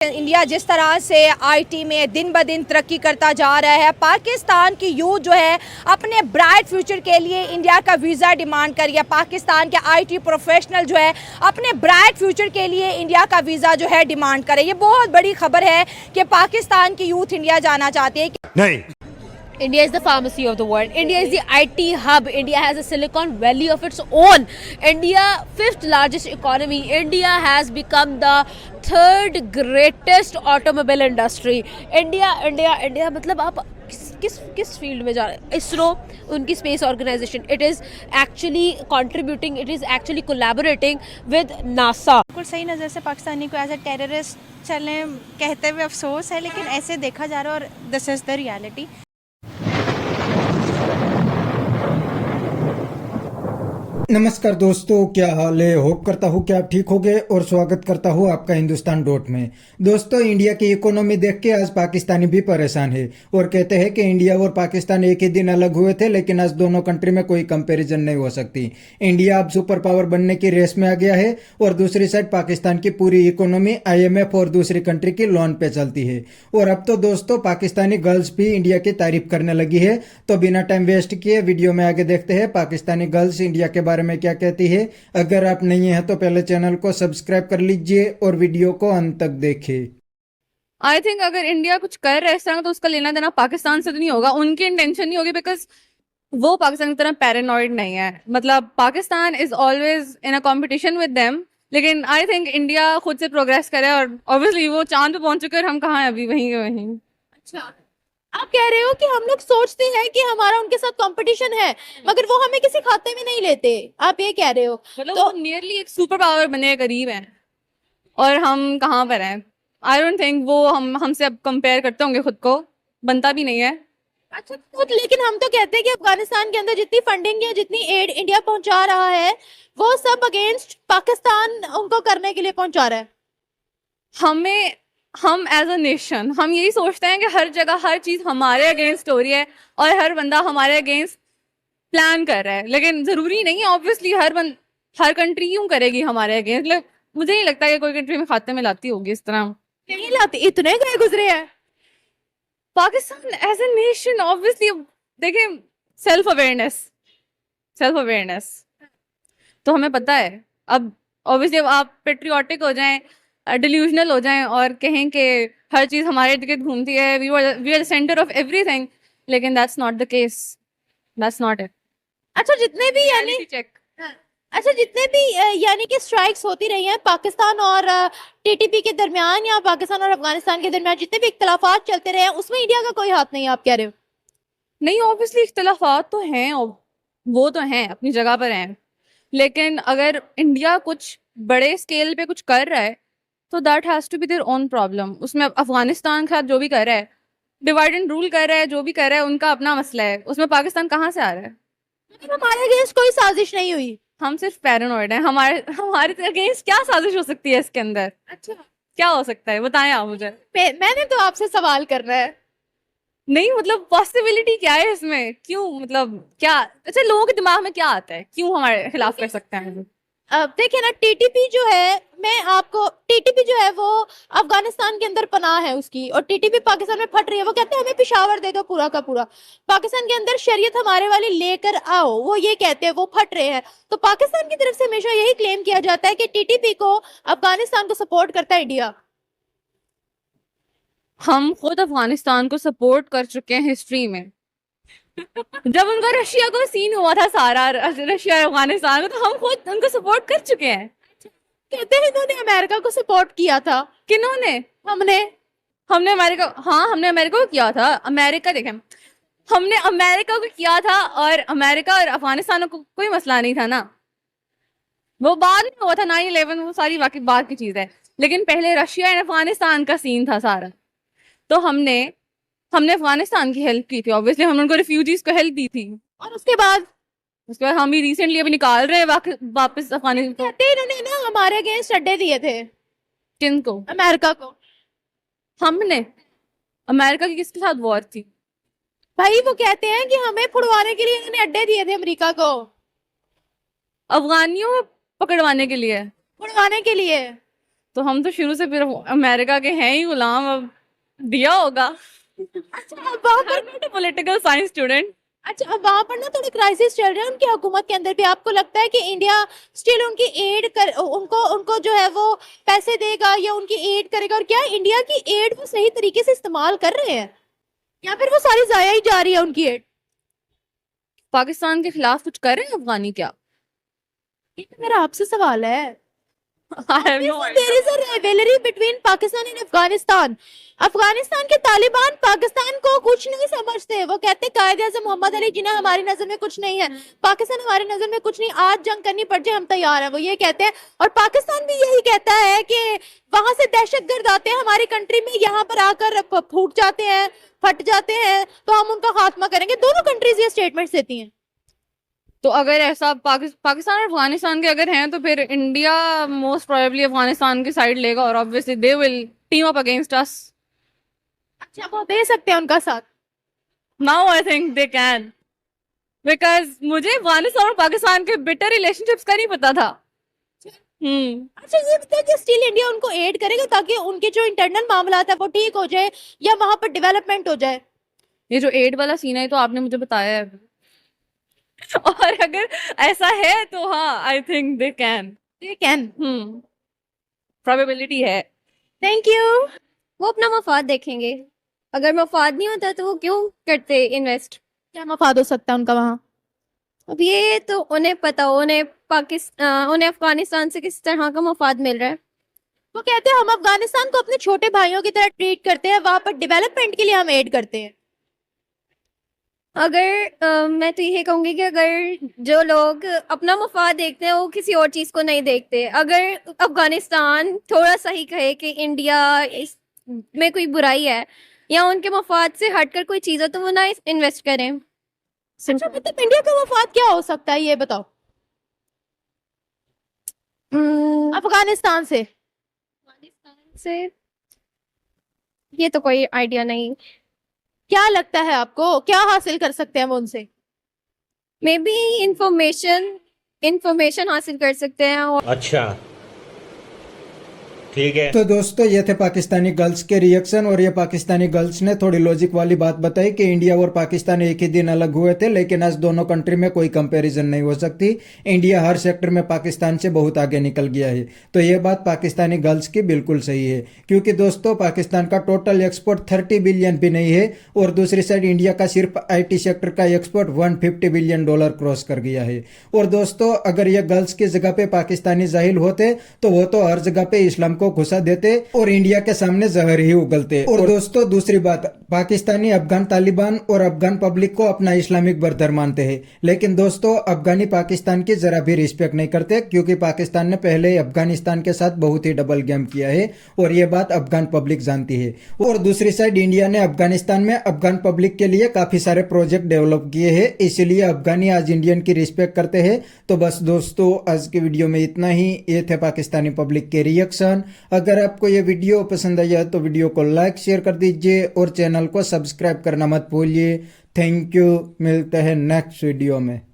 India जिस तरह से आईटी में दिन ब दिन तरक्की करता जा रहा है, पाकिस्तान की यूथ जो है अपने ब्राइट फ्यूचर के लिए इंडिया का वीज़ा डिमांड कर रही है। पाकिस्तान के आईटी प्रोफेशनल जो है अपने ब्राइट फ्यूचर के लिए इंडिया का वीज़ा जो है डिमांड करे। ये बहुत बड़ी खबर है कि पाकिस्तान की यूथ इंडिया जाना चाहती है। नहीं, India is the pharmacy of the world. India is the IT hub. India has a Silicon Valley of its own. India, fifth largest economy. India has become the third greatest automobile industry. India मतलब आप किस field में जा रहे हैं? इसरो, उनकी space organisation, it is actually contributing, it is actually collaborating with NASA. बिल्कुल सही नज़र से पाकिस्तानी को एज ए टेररिस्ट चले कहते हुए अफसोस है, लेकिन ऐसे देखा जा रहा है और दिस इज़ द रियलिटी। नमस्कार दोस्तों, क्या हाल है? होप करता हूँ कि आप ठीक होंगे और स्वागत करता हूँ आपका हिंदुस्तान डॉट में। दोस्तों, इंडिया की इकोनॉमी देख के आज पाकिस्तानी भी परेशान है और कहते हैं कि इंडिया और पाकिस्तान एक ही दिन अलग हुए थे, लेकिन आज दोनों कंट्री में कोई कंपैरिजन नहीं हो सकती। इंडिया अब सुपर पावर बनने की रेस में आ गया है और दूसरी साइड पाकिस्तान की पूरी इकोनॉमी IMF और दूसरी कंट्री की लोन पे चलती है। और अब तो दोस्तों पाकिस्तानी गर्ल्स भी इंडिया की तारीफ करने लगी है। तो बिना टाइम वेस्ट किए वीडियो में आगे देखते हैं पाकिस्तानी गर्ल्स इंडिया के बारे में क्या कहती है। अगर आप नहीं हैं तो पहले चैनल को सब्सक्राइब कर लीजिए और वीडियो को अंत तक देखें। आई थिंक अगर इंडिया कुछ कर रहा है इस तरह तो उसका लेना देना पाकिस्तान से तो नहीं होगा, उनकी इंटेंशन नहीं होगी, बिकॉज वो पाकिस्तान की तरह पैरानॉइड नहीं है। मतलब Pakistan is always in a competition with them, लेकिन आई थिंक इंडिया खुद से प्रोग्रेस करे और ऑब्वियसली वो चांद पे पहुंच चुके हैं और हम कहाँ हैं अभी, वहीं के वहीं। अच्छा, आप कह रहे हो कि हम लोग सोचते हैं कि हमारा उनके साथ कंपटीशन है, मगर वो हमें किसी खाते में नहीं लेते, आप ये कह रहे हो? मतलब तो वो नियरली एक सुपर पावर बनने के करीब हैं और हम कहाँ पर हैं। आई डोंट थिंक वो हमसे अब कंपेयर करते होंगे, खुद को बनता भी नहीं है। अच्छा, तो लेकिन हम तो कहते हैं कि अफगानिस्तान के अंदर जितनी फंडिंग या जितनी एड इंडिया पहुंचा रहा है वो सब अगेंस्ट पाकिस्तान उनको करने के लिए पहुंचा रहा है। हम एज अ नेशन हम यही सोचते हैं कि हर जगह हर चीज हमारे अगेंस्ट हो रही है और हर बंदा हमारे अगेंस्ट प्लान कर रहा है, लेकिन जरूरी नहीं है। ऑब्वियसली हर कंट्री क्यों करेगी हमारे अगेंस्ट? मतलब मुझे नहीं लगता कि कोई कंट्री में खाते में लाती होगी इस तरह। नहीं लाती, इतने गए गुजरे हैं। Pakistan as a nation obviously देखिए, सेल्फ अवेयरनेस तो हमें पता है। अब ऑब्वियसली आप पेट्रियाटिक हो जाएं, डिल्यूजनल हो जाएं और कहें कि हर चीज हमारे इर्द गिर्द घूमती है, we are the centre of everything, लेकिन that's not the case, that's not it. अच्छा, जितने भी यानी कि स्ट्राइक्स होती रही हैं पाकिस्तान और TTP के दरमियान या पाकिस्तान और अफगानिस्तान के दरमियान, जितने भी इख्तलाफात चलते रहे हैं उसमें इंडिया का कोई हाथ नहीं है, आप कह रहे हो? नहीं, ऑब्वियसली इख्तलाफात तो हैं, वो तो हैं, अपनी जगह पर हैं, लेकिन अगर इंडिया कुछ बड़े स्केल पे कुछ कर रहा है तो that has to be their own problem. उसमें अफगानिस्तान के साथ जो भी कर रहा है, डिवाइड एंड रूल कर रहा है, जो भी कर रहा है उनका अपना मसला है, उसमें पाकिस्तान कहाँ से आ रहा है? हमारे अगेंस्ट कोई साजिश नहीं हुई, हम सिर्फ पैरानॉइड हैं। हमारे अगेंस्ट क्या साजिश हो सकती है इसके अंदर? अच्छा, क्या हो सकता है, बताएं आप मुझे। मैंने तो आपसे सवाल करना है। नहीं, मतलब पॉसिबिलिटी क्या है इसमें? क्यों, मतलब क्या, अच्छा लोगों के दिमाग में क्या आता है, क्यों हमारे खिलाफ कर सकते हैं? अब देखिए ना, TTP जो है वो अफगानिस्तान के अंदर पनाह है उसकी, और TTP पाकिस्तान में फट रही है। वो कहते हैं हमें पेशावर दे दो पूरा का पूरा, पाकिस्तान के अंदर शरीयत हमारे वाली लेकर आओ, वो ये कहते हैं, वो फट रहे हैं। तो पाकिस्तान की तरफ से हमेशा यही क्लेम किया जाता है कि TTP को अफगानिस्तान को सपोर्ट करता है इंडिया। हम खुद अफगानिस्तान को सपोर्ट कर चुके हैं हिस्ट्री में। जब उनका रशिया को सीन हुआ था सारा, रशिया और अफगानिस्तान को, तो हम खुद उनको सपोर्ट कर चुके हैं। कहते हैं इन्होंने अमेरिका को सपोर्ट किया था। किन्होंने? हमने अमेरिका, हाँ हमने अमेरिका को किया था। अमेरिका देखें, हमने अमेरिका को किया था और अमेरिका और अफगानिस्तान को कोई मसला नहीं था ना, वो बाद में हुआ था 9/11, वो सारी बाकी बात की चीज है, लेकिन पहले रशिया और अफगानिस्तान का सीन था सारा। तो हमने अफगानिस्तान की हेल्प की थी, ऑब्वियसली हमने उनको रिफ्यूजीज को हेल्प दी थी, और उसके बाद हम भी रिसेंटली अभी निकाल रहे हैं वापस अफगानिस्तान। कहते हैं इन्होंने ना हमारे अगेंस्ट अड्डे दिए थे। किनको? अमेरिका को। हमने अमेरिका की किसके साथ वॉर थी? भाई वो कहते हैं कि हमें फुड़वाने के लिए इन्होंने अड्डे दिए थे अमेरिका को, अफगानियों को पकड़वाने के लिए, फुड़वाने के लिए। तो हम तो शुरू से फिर अमेरिका के हैं ही गुलाम, अब दिया होगा। अच्छा अब वहाँ पर I'm not a political science student. अच्छा अब वहाँ पर ना थोड़े क्राइसिस चल रहे हैं उनकी हुकूमत के अंदर भी। आपको लगता है कि इंडिया स्टिल उनकी एड कर उनको उनको जो है वो पैसे देगा या उनकी एड करेगा, और क्या इंडिया की एड वो सही तरीके से इस्तेमाल कर रहे हैं या फिर वो सारी जाया ही जा रही है उनकी एड? पाकिस्तान के खिलाफ कुछ कर रहे हैं अफगानी क्या? ये तो मेरा आपसे सवाल है। I have no idea. There is a rivalry between Pakistan and Afghanistan. Afghanistan के तालिबान पाकिस्तान को कुछ नहीं समझते। वो कहते हैं कायदे आज़म मोहम्मद अली जिन्ना हमारी नजर में कुछ नहीं है, पाकिस्तान हमारी नजर में कुछ नहीं, आज जंग करनी पड़ जाए हम तैयार हैं, वो ये कहते हैं। और पाकिस्तान भी यही कहता है कि वहां से दहशतगर्द आते हैं हमारी कंट्री में, यहाँ पर आकर फूट जाते हैं, फट जाते हैं, तो हम उनका खात्मा करेंगे। दोनों कंट्रीज ये स्टेटमेंट्स देती हैं। तो अगर ऐसा पाकिस्तान और अफगानिस्तान के अगर हैं तो फिर इंडिया मोस्ट प्रोबेबली अफगानिस्तान की साइड लेगा और obviously they will team up against us. अच्छा वो दे सकते हैं उनका साथ? Now I think they can, because मुझे अफगानिस्तान और पाकिस्तान के बिटर रिलेशनशिप्स का नहीं पता था। अच्छा ये बताइए कि स्टिल इंडिया उनको एड करेगा ताकि उनके जो इंटरनल मामला है वो ठीक हो जाए या वहां पर डेवलपमेंट हो जाए? ये जो एड वाला सीन है तो आपने मुझे बताया है और अगर ऐसा है तो हाँ I think they can probability है। Thank you. वो अपना मफाद देखेंगे, अगर मफाद नहीं होता तो वो क्यों करते इन्वेस्ट? क्या मफाद हो सकता है उनका वहाँ? अब ये तो उन्हें पता हो, उन्हें अफगानिस्तान से किस तरह का मफाद मिल रहा है। वो कहते हैं हम अफगानिस्तान को अपने छोटे भाइयों की तरह ट्रीट करते हैं, वहां पर डेवलपमेंट के लिए हम एड करते हैं। अगर मैं तो यही कहूंगी कि अगर जो लोग अपना मफाद देखते हैं वो किसी और चीज को नहीं देखते। अगर अफगानिस्तान थोड़ा सा ही कहे कि इंडिया में कोई बुराई है या उनके मफाद से हटकर कोई चीज है तो वो ना इन्वेस्ट करें। अच्छा मतलब इंडिया का मफाद क्या हो सकता है ये बताओ? अफगानिस्तान से ये तो कोई आइडिया नहीं। क्या लगता है आपको क्या हासिल कर सकते हैं वो उनसे? मे बी इंफॉर्मेशन हासिल कर सकते हैं। और अच्छा ठीक है। तो दोस्तों ये थे पाकिस्तानी गर्ल्स के रिएक्शन, और ये पाकिस्तानी गर्ल्स ने थोड़ी लॉजिक वाली बात बताई कि इंडिया और पाकिस्तान एक ही दिन अलग हुए थे, लेकिन आज दोनों कंट्री में कोई कंपैरिजन नहीं हो सकती। इंडिया हर सेक्टर में पाकिस्तान से बहुत आगे निकल गया है। तो ये बात पाकिस्तानी गर्ल्स की बिल्कुल सही है, क्योंकि दोस्तों पाकिस्तान का टोटल एक्सपोर्ट 30 बिलियन भी नहीं है, और दूसरी साइड इंडिया का सिर्फ IT सेक्टर का एक्सपोर्ट $150 बिलियन क्रॉस कर गया है। और दोस्तों अगर ये गर्ल्स की जगह पे पाकिस्तानी जाहिल होते तो वो तो हर जगह पे इस्लाम को घुसा देते और इंडिया के सामने जहर ही उगलते। और दोस्तों दूसरी बात, पाकिस्तानी अफगान तालिबान और अफगान पब्लिक को अपना इस्लामिक ब्रदर मानते हैं, लेकिन दोस्तों अफगानी पाकिस्तान की जरा भी रिस्पेक्ट नहीं करते, क्योंकि पाकिस्तान ने पहले अफगानिस्तान के साथ बहुत ही डबल गेम किया है और ये बात अफगान पब्लिक जानती है। और दूसरी साइड इंडिया ने अफगानिस्तान में अफगान पब्लिक के लिए काफी सारे प्रोजेक्ट डेवलप किए हैं, इसलिए अफगानी आज इंडियन की रिस्पेक्ट करते हैं। तो बस दोस्तों आज की वीडियो में इतना ही। ये थे पाकिस्तानी पब्लिक के रिएक्शन। अगर आपको ये वीडियो पसंद आया तो वीडियो को लाइक शेयर कर दीजिए और चैनल को सब्सक्राइब करना मत भूलिए। थैंक यू, मिलते हैं नेक्स्ट वीडियो में।